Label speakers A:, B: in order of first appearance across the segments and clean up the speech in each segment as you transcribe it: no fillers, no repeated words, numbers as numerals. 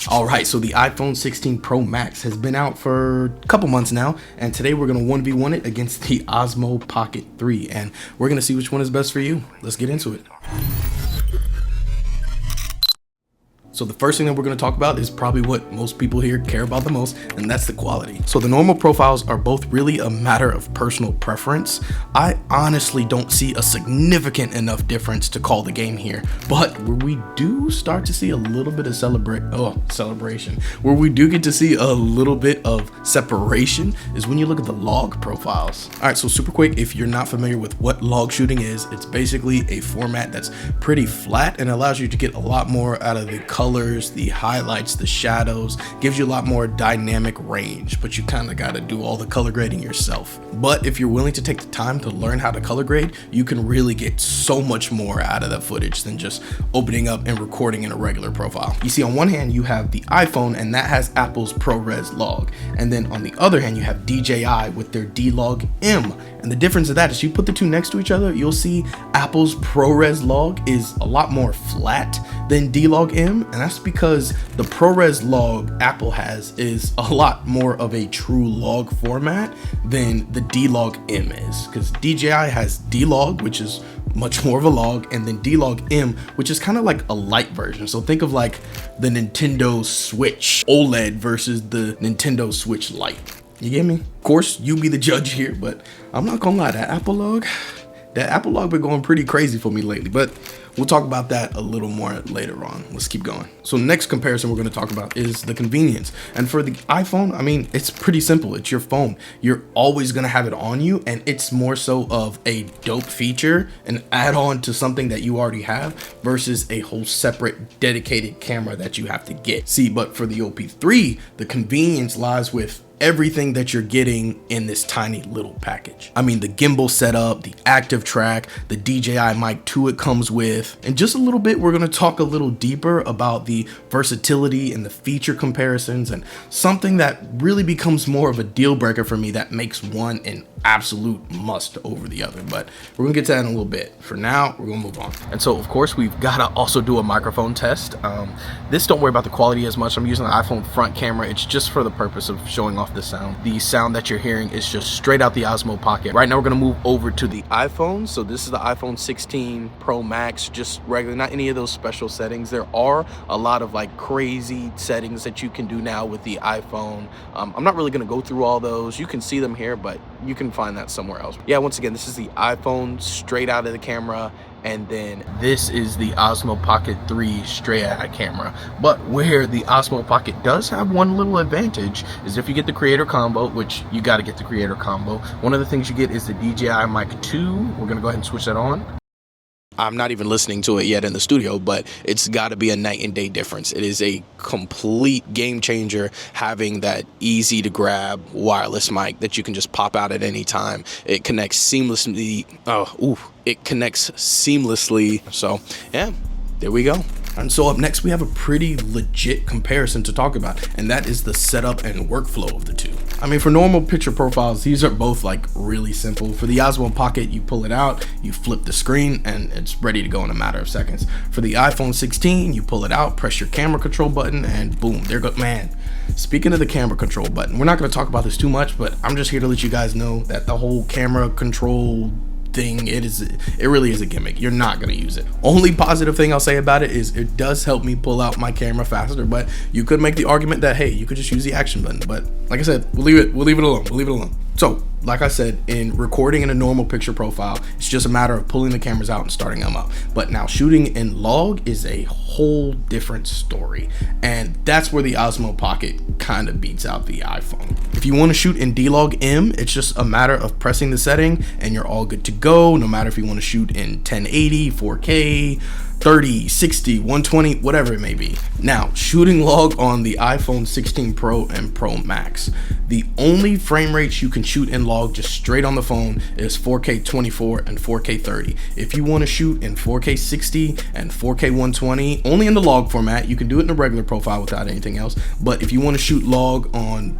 A: Alright, so the iPhone 16 Pro Max has been out for a couple months now, and today we're going to 1v1 it against the Osmo Pocket 3, and we're going to see which one is best for you. Let's get into it. So the first thing that we're going to talk about is probably what most people here care about the most, and that's the quality. So the normal profiles are both really a matter of personal preference. I honestly don't see a significant enough difference to call the game here, but where we do start to see a little bit of celebration, where we do get to see a little bit of separation is when you look at the log profiles. All right, so super quick, if you're not familiar with what log shooting is, it's basically a format that's pretty flat and allows you to get a lot more out of the colors, the highlights, the shadows, gives you a lot more dynamic range, but you kind of got to do all the color grading yourself. But if you're willing to take the time to learn how to color grade, you can really get so much more out of that footage than just opening up and recording in a regular profile. You see, on one hand, you have the iPhone, and that has Apple's ProRes log. And then on the other hand, you have DJI with their D-Log M. And the difference of that is you put the two next to each other, you'll see Apple's ProRes log is a lot more flat than D-Log M. And that's because the ProRes log Apple has is a lot more of a true log format than the D-Log M is, because DJI has D-Log, which is much more of a log, and then D-Log M, which is kind of like a light version. So think of like the Nintendo Switch OLED versus the Nintendo Switch Lite. You get me? Of course, you be the judge here, but I'm not gonna lie, that Apple log been going pretty crazy for me lately, but we'll talk about that a little more later on. Let's keep going. So next comparison we're going to talk about is the convenience. And for the iPhone, I mean, it's pretty simple. It's your phone. You're always going to have it on you, and it's more so of a dope feature, an add-on to something that you already have versus a whole separate dedicated camera that you have to get. See, but for the OP3, the convenience lies with everything that you're getting in this tiny little package. I mean, the gimbal setup, the active track, the DJI Mic 2 it comes with, and just a little bit, we're gonna talk a little deeper about the versatility and the feature comparisons, and something that really becomes more of a deal breaker for me that makes one an absolute must over the other. But we're gonna get to that in a little bit. For now, we're gonna move on. And so of course we've gotta also do a microphone test. This, don't worry about the quality as much. I'm using the iPhone front camera. It's just for the purpose of showing off the sound. The sound that you're hearing is just straight out the Osmo Pocket. Right now we're gonna move over to the iPhone. So this is the iPhone 16 Pro Max, just regular, not any of those special settings. There are a lot of like crazy settings that you can do now with the iPhone. I'm not really gonna go through all those. You can see them here, but you can find that somewhere else. Yeah, once again, this is the iPhone straight out of the camera, and then this is the Osmo Pocket 3 straight out of camera. But where the Osmo Pocket does have one little advantage is if you get the creator combo, which you got to get the creator combo, one of the things you get is the DJI Mic 2. We're gonna go ahead and switch that on. I'm not even listening to it yet in the studio, but it's got to be a night and day difference. It is a complete game changer having that easy to grab wireless mic that you can just pop out at any time. It connects seamlessly. It connects seamlessly. So yeah, there we go. And so up next, we have a pretty legit comparison to talk about, and that is the setup and workflow of the two. I mean, for normal picture profiles, these are both like really simple. For the Osmo Pocket, you pull it out, you flip the screen, and it's ready to go in a matter of seconds. For the iPhone 16, you pull it out, press your camera control button, and boom, there goes, man. Speaking of the camera control button, we're not gonna talk about this too much, but I'm just here to let you guys know that the whole camera control thing, it really is a gimmick. You're not gonna use it. Only positive thing I'll say about it is it does help me pull out my camera faster, but you could make the argument that, hey, you could just use the action button. But like I said, we'll leave it alone. So like I said, in recording in a normal picture profile, it's just a matter of pulling the cameras out and starting them up. But now shooting in log is a whole different story, and that's where the Osmo Pocket kind of beats out the iPhone. If you want to shoot in D-Log M, it's just a matter of pressing the setting and you're all good to go, no matter if you want to shoot in 1080, 4K, 30, 60, 120, whatever it may be. Now, shooting log on the iPhone 16 Pro and Pro Max. The only frame rates you can shoot in log just straight on the phone is 4K 24 and 4K 30. If you want to shoot in 4K 60 and 4K 120, only in the log format, you can do it in a regular profile without anything else. But if you want to shoot log on,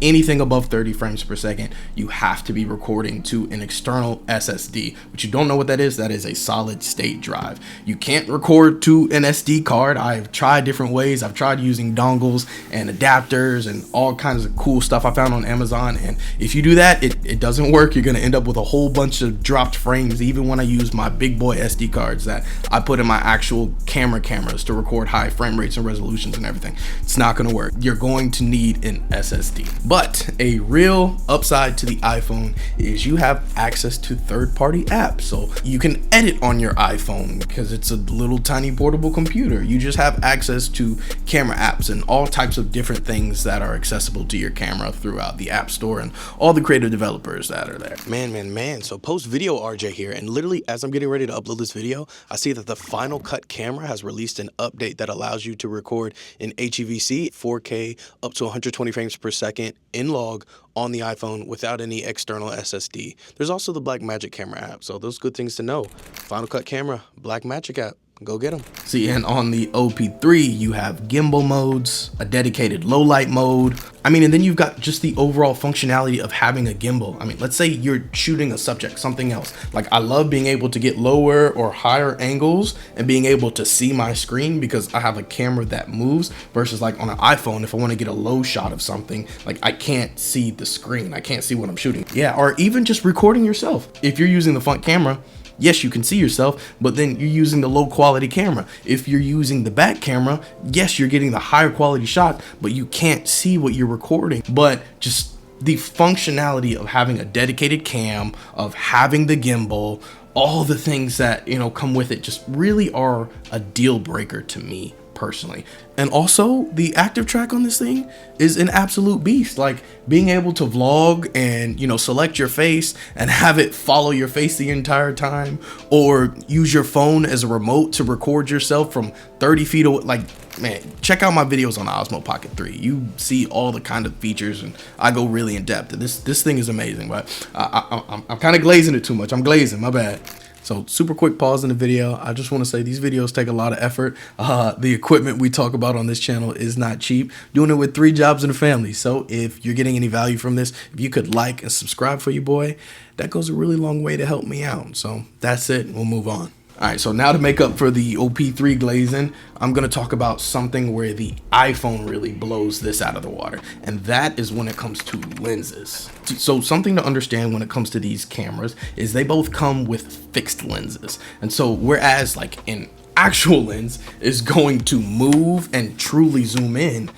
A: anything above 30 frames per second, you have to be recording to an external SSD. Which you don't know what that is a solid state drive. You can't record to an SD card. I've tried different ways. I've tried using dongles and adapters and all kinds of cool stuff I found on Amazon, and if you do that, it doesn't work. You're gonna end up with a whole bunch of dropped frames. Even when I use my big boy SD cards that I put in my actual cameras to record high frame rates and resolutions and everything, it's not gonna work. You're going to need an SSD. But a real upside to the iPhone is you have access to third-party apps. So you can edit on your iPhone because it's a little tiny portable computer. You just have access to camera apps and all types of different things that are accessible to your camera throughout the App Store and all the creative developers that are there. Man. So post video RJ here, and literally as I'm getting ready to upload this video, I see that the Final Cut camera has released an update that allows you to record in HEVC 4K up to 120 frames per second in log on the iPhone without any external SSD. There's also the Blackmagic camera app, so those good things to know. Final Cut camera, Blackmagic app. Go get them. See, and on the OP3, you have gimbal modes, a dedicated low light mode. And then you've got just the overall functionality of having a gimbal. Let's say you're shooting a subject, something else. Like, I love being able to get lower or higher angles and being able to see my screen because I have a camera that moves versus like on an iPhone, if I want to get a low shot of something, like I can't see the screen. I can't see what I'm shooting. Yeah, or even just recording yourself. If you're using the front camera, yes, you can see yourself, but then you're using the low quality camera. If you're using the back camera, yes, you're getting the higher quality shot, but you can't see what you're recording. But just the functionality of having a dedicated cam, of having the gimbal, all the things that, come with it just really are a deal breaker to me personally. And also the active track on this thing is an absolute beast. Like, being able to vlog and select your face and have it follow your face the entire time, or use your phone as a remote to record yourself from 30 feet away. Like, man, check out my videos on the Osmo Pocket 3. You see all the kind of features, and I go really in depth. This thing is amazing, but I'm kind of glazing it too much. I'm glazing, my bad. So super quick pause in the video. I just want to say these videos take a lot of effort. The equipment we talk about on this channel is not cheap. Doing it with 3 jobs and a family. So if you're getting any value from this, if you could like and subscribe for your boy, that goes a really long way to help me out. So that's it. We'll move on. All right, so now to make up for the OP3 glazing, I'm gonna talk about something where the iPhone really blows this out of the water, and that is when it comes to lenses. So something to understand when it comes to these cameras is they both come with fixed lenses. And so whereas like an actual lens is going to move and truly zoom in,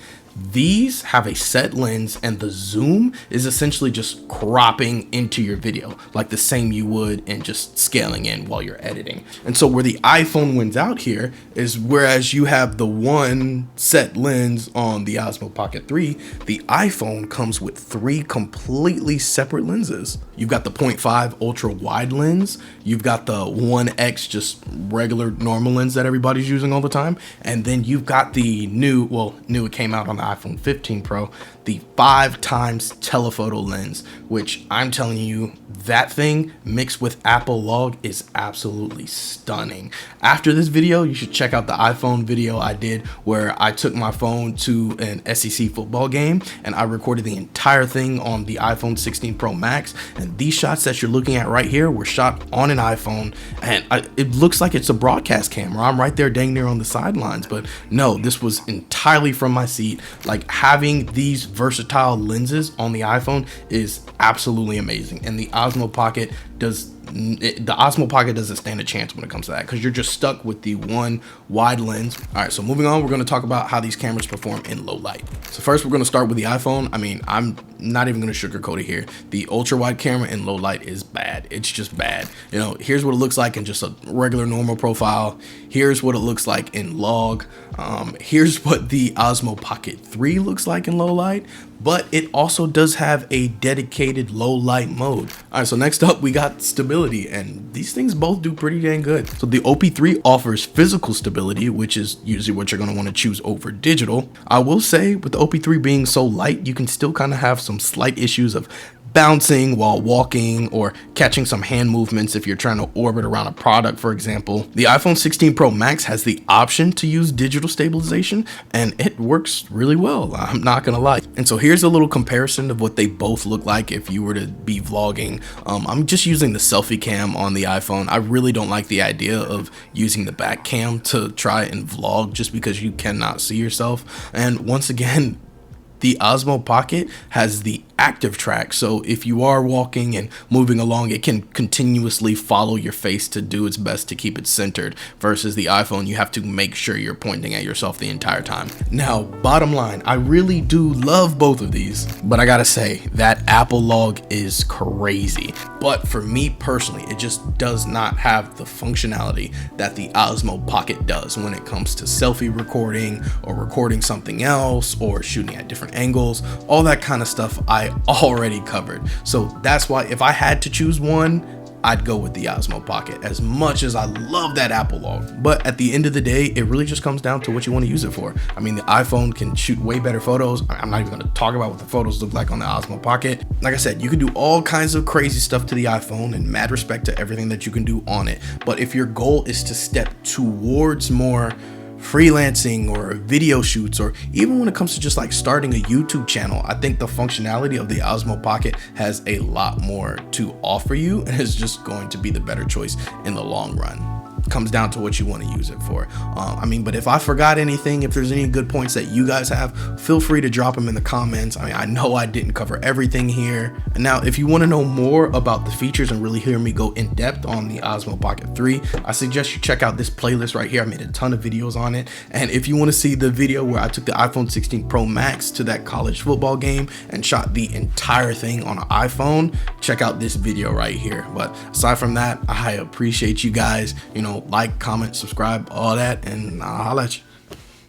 A: these have a set lens, and the zoom is essentially just cropping into your video like the same you would and just scaling in while you're editing. And so where the iPhone wins out here is whereas you have the one set lens on the Osmo Pocket 3, the iPhone comes with 3 completely separate lenses. You've got the 0.5 ultra wide lens, you've got the 1x just regular normal lens that everybody's using all the time, and then you've got the new it came out on the iPhone 15 Pro, the 5x telephoto lens, which I'm telling you, that thing mixed with Apple Log is absolutely stunning. After this video, you should check out the iPhone video I did where I took my phone to an SEC football game and I recorded the entire thing on the iPhone 16 Pro Max. And these shots that you're looking at right here were shot on an iPhone, and it looks like it's a broadcast camera. I'm right there dang near on the sidelines, but no, this was entirely from my seat. Like, having these versatile lenses on the iPhone is absolutely amazing, and the Osmo Pocket doesn't stand a chance when it comes to that, because you're just stuck with the one wide lens. All right, so moving on, we're going to talk about how these cameras perform in low light. So first, we're going to start with the iPhone. I'm not even going to sugarcoat it here. The ultra wide camera in low light is bad. It's just bad. Here's what it looks like in just a regular normal profile. Here's what it looks like in log. Here's what the Osmo Pocket 3 looks like in low light. but it also does have a dedicated low light mode. All right, so next up we got stability, and these things both do pretty dang good. So the OP3 offers physical stability, which is usually what you're going to want to choose over digital. I will say with the OP3 being so light, you can still kind of have some slight issues of bouncing while walking or catching some hand movements if you're trying to orbit around a product, for example. The iPhone 16 Pro Max has the option to use digital stabilization, and it works really well, I'm not gonna lie. And so here's a little comparison of what they both look like if you were to be vlogging. I'm just using the selfie cam on the iPhone. I really don't like the idea of using the back cam to try and vlog just because you cannot see yourself. And once again, the Osmo Pocket has the active track, so if you are walking and moving along, it can continuously follow your face to do its best to keep it centered, versus the iPhone, you have to make sure you're pointing at yourself the entire time. Now, bottom line, I really do love both of these, but I gotta say, that Apple log is crazy. But for me personally, it just does not have the functionality that the Osmo Pocket does when it comes to selfie recording or recording something else or shooting at different angles. All that kind of stuff I already covered. So that's why if I had to choose one, I'd go with the Osmo Pocket, as much as I love that Apple log. But at the end of the day, it really just comes down to what you want to use it for. I mean, the iPhone can shoot way better photos. I'm not even going to talk about what the photos look like on the Osmo Pocket. Like I said, you can do all kinds of crazy stuff to the iPhone, and mad respect to everything that you can do on it. But if your goal is to step towards more freelancing or video shoots, or even when it comes to just like starting a YouTube channel, I think the functionality of the Osmo Pocket has a lot more to offer you, and is just going to be the better choice in the long run. Comes down to what you want to use it for. I mean, but if I forgot anything, if there's any good points that you guys have, feel free to drop them in the comments. I mean, I know I didn't cover everything here. And now, if you want to know more about the features and really hear me go in depth on the Osmo Pocket 3, I suggest you check out this playlist right here. I made a ton of videos on it. And if you want to see the video where I took the iPhone 16 Pro Max to that college football game and shot the entire thing on an iPhone, check out this video right here. But aside from that, I appreciate you guys, like, comment, subscribe, all that, and I'll holla at you.